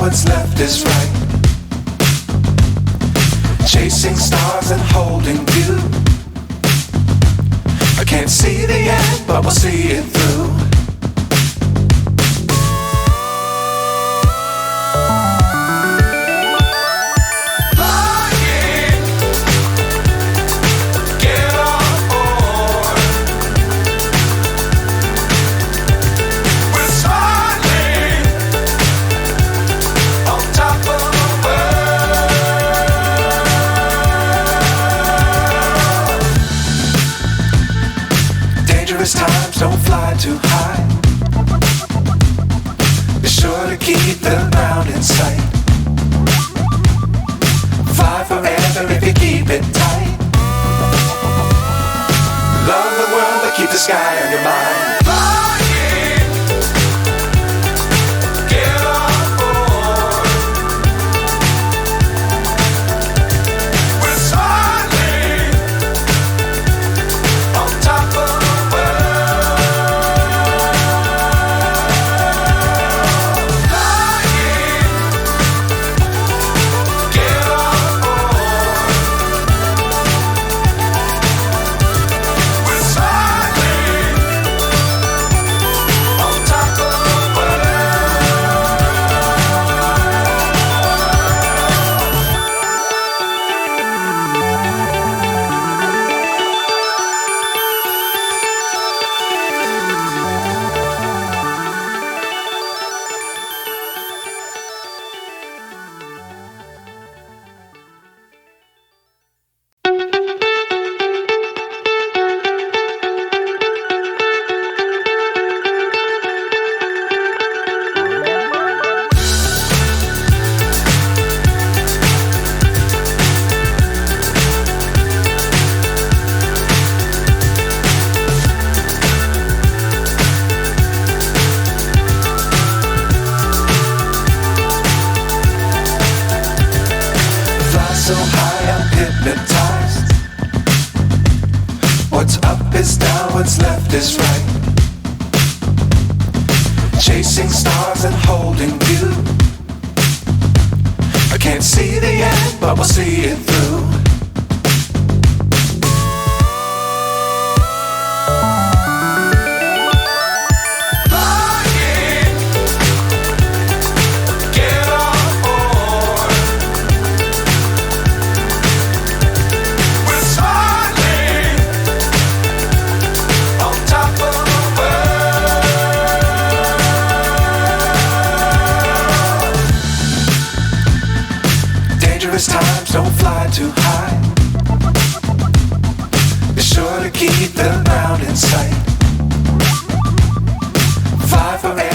what's left is right. Chasing stars and holding you. I can't see the end, but we'll see it through. Times don't fly too high. Be sure to keep the ground in sight. Fly forever if you keep it tight. Love the world but keep the sky on your mind. So high I'm hypnotized. What's up is down, what's left is right. Chasing stars and holding you. I can't see the end, but we'll see it through. Times don't fly too high. Be sure to keep the ground in sight. Fly forever.